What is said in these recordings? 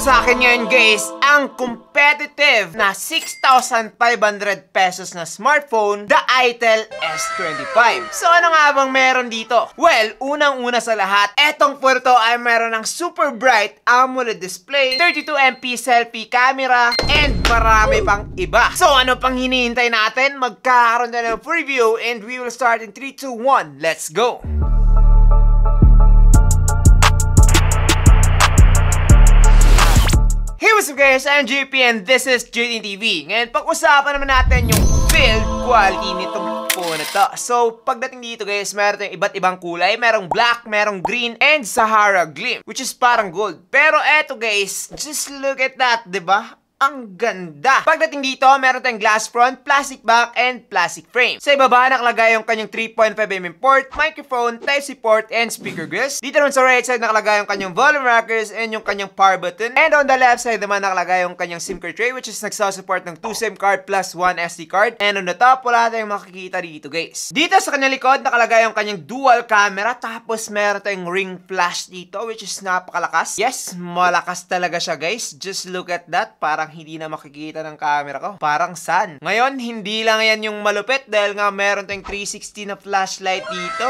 sa akin ngayon guys, ang competitive na 6,500 pesos na smartphone, the Itel S25. So ano nga bang meron dito? Well, unang-una sa lahat, etong phone to ay meron ng super bright AMOLED display, 32MP selfie camera, and marami pang iba. So ano pang hinihintay natin? Magkakaroon na ng preview and we will start in 3, 2, 1. Let's go! Hey, what's up guys? I'm JP and this is JT TV. Ngayon, pag-usapan naman natin yung build quality nitong phone na to. So, pagdating dito guys, meron tayong iba't ibang kulay. Merong black, merong green, and Sahara Gleam, which is parang gold. Pero eto guys, just look at that, diba? Ang ganda! Pagdating dito, meron tayong glass front, plastic back, and plastic frame. Sa ibaba, nakalagay yung kanyang 3.5mm port, microphone, Type-C port, and speaker grills. Dito naman sa right side, nakalagay yung kanyang volume rockers and yung kanyang power button. And on the left side naman, nakalagay yung kanyang SIM card tray, which is nagsasupport ng 2 SIM card plus 1 SD card. And on the top, wala tayong makikita dito guys. Dito sa kanyang likod, nakalagay yung kanyang dual camera, tapos meron tayong ring flash dito, which is napakalakas. Yes, malakas talaga siya guys. Just look at that, parang hindi na makikita ng camera ko. Parang sun. Ngayon, hindi lang yan yung malupit dahil nga meron tayong 360 na flashlight dito.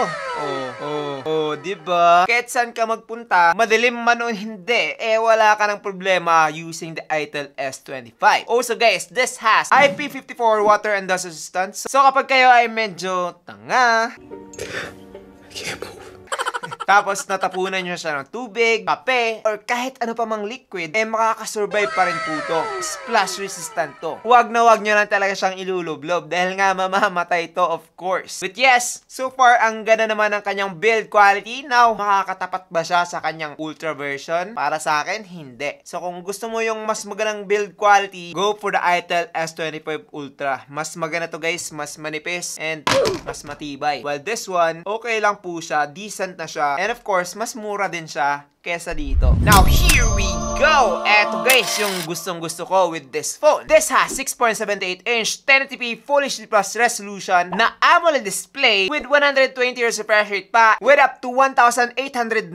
Diba? Kahit saan ka magpunta, madilim man o hindi, wala ka ng problema using the Itel S25. Also guys, this has IP54 water and dust resistance. So kapag kayo ay medyo tanga, I can't move. Tapos natapunan nyo siya ng tubig, kape, or kahit ano pa mang liquid, makakasurvive pa rin po to. Splash resistant to. Huwag na huwag nyo lang talaga siyang ilulublob dahil nga mamamatay to of course. But yes, so far ang ganda naman ng kanyang build quality. Now, makakatapat ba siya sa kanyang ultra version? Para sa akin, hindi. So kung gusto mo yung mas magandang build quality, go for the Itel S25 Ultra. Mas maganda to guys, mas manipis, and mas matibay. While this one, okay lang po siya, decent na siya. And of course, mas mura din siya kesa dito. Now, here we go! Eto guys, yung gustong-gusto ko with this phone. This has 6.78-inch 1080p Full HD Plus resolution na AMOLED display with 120Hz refresh rate pa with up to 1,800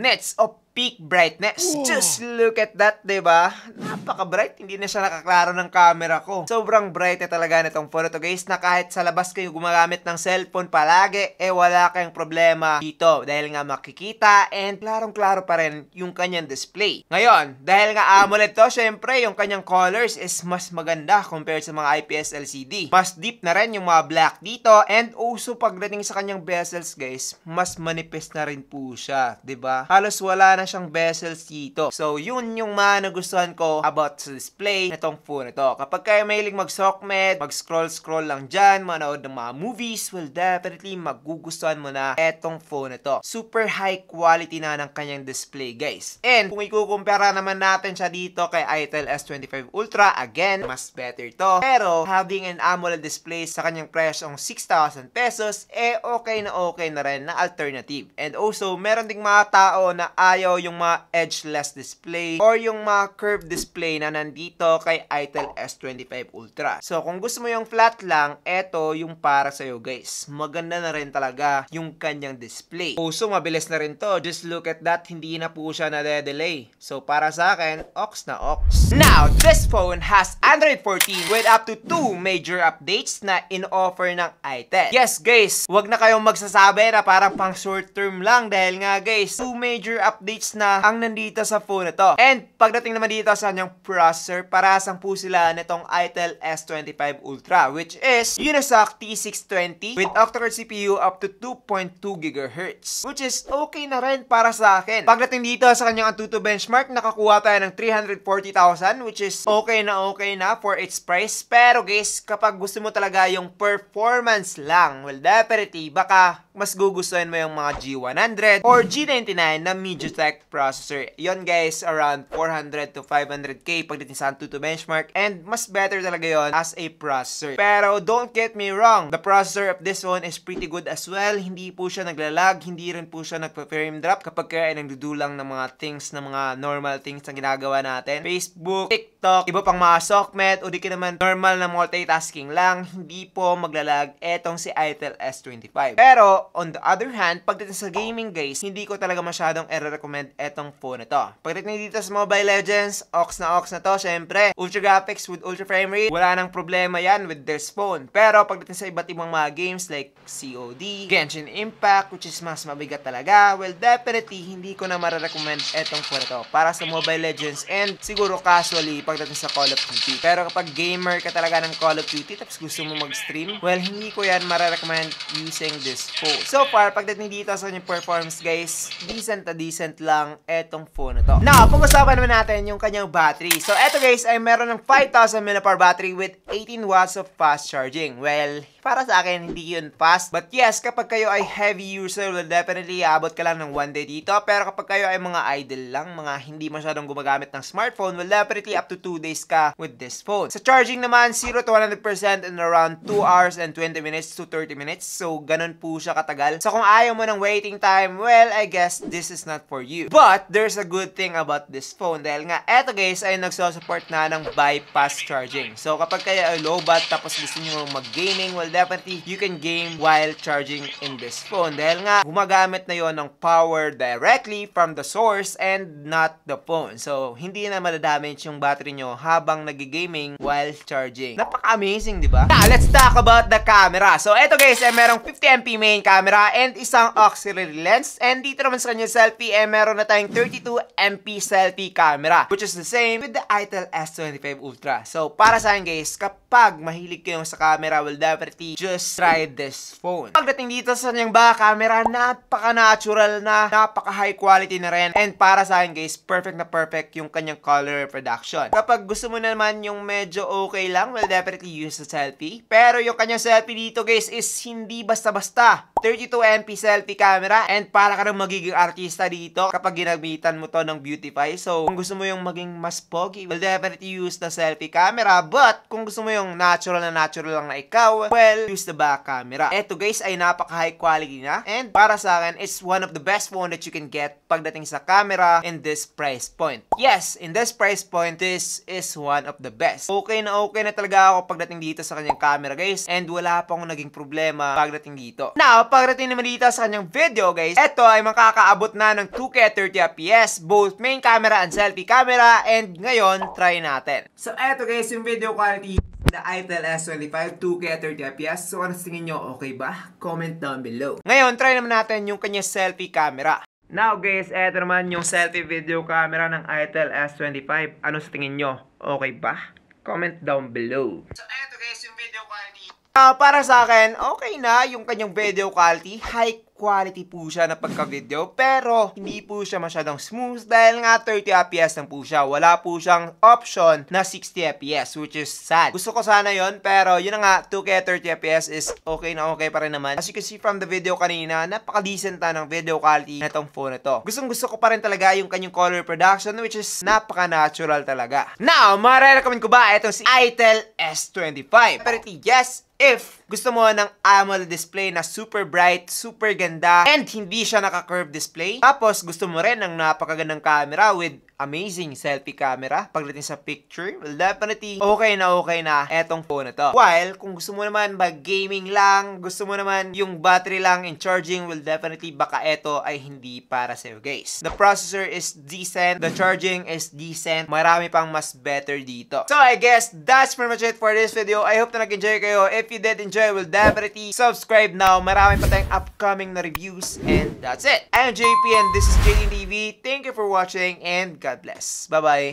nits of peak brightness. Just look at that, diba? Napaka-bright. Hindi na siya nakaklaro ng camera ko. Sobrang bright na talaga nitong phone to guys, na kahit sa labas kayo gumagamit ng cellphone palagi, wala kayong problema dito. Dahil nga makikita and klarong-klaro pa rin yung kanyang display. Ngayon, dahil nga AMOLED to, syempre, yung kanyang colors is mas maganda compared sa mga IPS LCD. Mas deep na rin yung mga black dito, and also pagdating sa kanyang bezels guys, mas manipis na rin po siya, diba? Halos wala na siyang bezels dito. So, yun yung mga nagustuhan ko about sa display nitong phone ito. Kapag kayo mahilig mag-SOCMED, mag-scroll lang dyan, manood ng mga movies, well, definitely magugustuhan mo na etong phone ito. Super high quality na ng kanyang display, guys. And, kung ikukumpara naman natin siya dito kay Itel S25 Ultra, again, mas better to. Pero, having an AMOLED display sa kanyang presyong 6,000 pesos, okay na rin na alternative. And also, meron ding mga tao na ayaw yung mga edgeless display or yung mga curved display na nandito kay Itel S25 Ultra. So, kung gusto mo yung flat lang, eto yung para sa'yo guys. Maganda na rin talaga yung kanyang display. Also, mabilis na rin to. Just look at that, hindi na po siya na-delay. So, para sa akin, ox na ox. Now, this phone has Android 14 with up to 2 major updates na in-offer ng Itel. Yes guys, wag na kayong magsasabi na parang pang short term lang dahil nga guys, 2 major updates na ang nandito sa phone na to. And pagdating naman dito sa kanyang processor, parasang po sila nitong Itel S25 Ultra, which is Unisoc T620 with octa-core CPU up to 2.2 GHz, which is okay na rin para sa akin. Pagdating dito sa kanyang Antutu benchmark, nakakuha tayo ng 340,000, which is okay na for its price. Pero guys, kapag gusto mo talaga yung performance lang, well, definitely, baka mas gugustuhin mo yung mga G100 or G99 na MediaTek processor. Yon guys, around 400 to 500k pagdating sa Antutu benchmark, and mas better talaga yon as a processor. Pero don't get me wrong, the processor of this one is pretty good as well. Hindi po siya naglalag, hindi rin po siya nagpa-frame drop kapag kaya ay nagdudulang ng mga things na mga normal things na ginagawa natin. Facebook, TikTok, iba pang mga sockmet, o di ka naman normal na multitasking lang, hindi po maglalag etong si ITEL S25. Pero, on the other hand, pagdating sa gaming guys, hindi ko talaga masyadong i-recommend etong phone na to. Pagdating dito sa Mobile Legends, ox na to, syempre. Ultra graphics with ultra frame rate, wala nang problema yan with this phone. Pero, pagdating sa iba't ibang mga games like COD, Genshin Impact, which is mas mabigat talaga, well, definitely, hindi ko na marirecommend etong phone na to para sa Mobile Legends and siguro casually pagdating sa Call of Duty. Pero kapag gamer ka talaga ng Call of Duty tapos gusto mo mag-stream, well, hindi ko yan marirecommend using this phone. So far, pagdating dito sa kanyang performance guys, decent lang etong phone na to. Now, pag-usapan naman natin yung kanyang battery. So, eto guys ay meron ng 5,000 mAh battery with 18 watts of fast charging. Well, para sa akin, hindi yun fast. But yes, kapag kayo ay heavy user, well, definitely, abot ka lang ng 1 day dito. Pero kapag kayo ay mga idle lang, mga hindi masyadong gumagamit ng smartphone, well, definitely up to 2 days ka with this phone. Sa charging naman, 0 to 100% in around 2 hours and 20 minutes to 30 minutes. So, ganun po siya katagal. So, kung ayaw mo ng waiting time, well, I guess this is not for you. But, there's a good thing about this phone. Dahil nga, eto guys, ay nagsusupport na ng bypass charging. So, kapag kayo ay lowbat, tapos gusto nyo mag-gaming, well, definitely, you can game while charging in this phone. Dahil nga, gumagamit na yon ng power directly from the source and not the phone. So, hindi na madadamage yung battery nyo habang nag-gaming while charging. Napaka-amazing, di ba? Now, let's talk about the camera. So, eto guys, ay merong 50MP main camera and isang auxiliary lens. And dito naman sa kanyang selfie, ay meron na tayong 32MP selfie camera, which is the same with the ITEL S25 Ultra. So, para sa akin guys, kapag mahilig kayo sa camera, well, definitely just try this phone. Pagdating dito sa kanyang back camera, napaka-natural na, napaka-high quality na rin. And para sa akin guys, perfect na perfect yung kanyang color reproduction. Kapag gusto mo naman yung medyo okay lang, well, definitely use the selfie. Pero yung kanyang selfie dito guys is hindi basta-basta. 32MP selfie camera and para ka rin magiging artista dito kapag ginamitan mo to ng Beautify. So, kung gusto mo yung maging mas pogi, well, definitely use the selfie camera. But, kung gusto mo yung natural lang na ikaw, well, use the back camera. Eto guys ay napaka-high quality na. And para sa akin, it's one of the best phone that you can get pagdating sa camera in this price point. Yes, in this price point, this is one of the best. Okay na talaga ako pagdating dito sa kanyang camera guys. And wala pa akong naging problema pagdating dito. Now, pagdating naman dito sa kanyang video guys, ito ay makakaabot na ng 2K 30fps, both main camera and selfie camera. And ngayon, try natin. So, eto guys, yung video quality the ITEL S25 2K 30fps. So, ano sa tingin nyo? Okay ba? Comment down below. Ngayon, try naman natin yung kanyang selfie camera. Now guys, eto naman yung selfie video camera ng ITEL S25. Ano sa tingin nyo? Okay ba? Comment down below. So, eto guys, yung video quality. Para sa akin, okay na yung kanyang video quality. High quality po siya na pagka-video, pero hindi po siya masyadong smooth dahil nga 30fps lang po siya. Wala po siyang option na 60fps, which is sad. Gusto ko sana yon, pero yun na nga, 2K 30fps is okay na okay pa rin naman. As you can see from the video kanina, napaka-decent na ng video quality na tong phone na to. Gusto ko pa rin talaga yung kanyang color production, which is napaka-natural talaga. Now, marirecommend ko ba itong si ITEL S25? Pero yes, if gusto mo ng AMOLED display na super bright, super ganda, and hindi siya naka-curve display, tapos gusto mo rin ng napakagandang camera with amazing selfie camera pagdating sa picture, well, definitely okay na etong phone na to. While, kung gusto mo naman mag-gaming lang, gusto mo naman yung battery lang in charging, well, definitely baka eto ay hindi para sa'yo guys. The processor is decent, the charging is decent, marami pang mas better dito. So, I guess that's pretty much it for this video. I hope na nag-enjoy kayo. If you did enjoy, well, definitely subscribe now. Marami pa tayong upcoming na reviews, and that's it. I'm JP and this is JD TV. Thank you for watching and God bless. Bye-bye.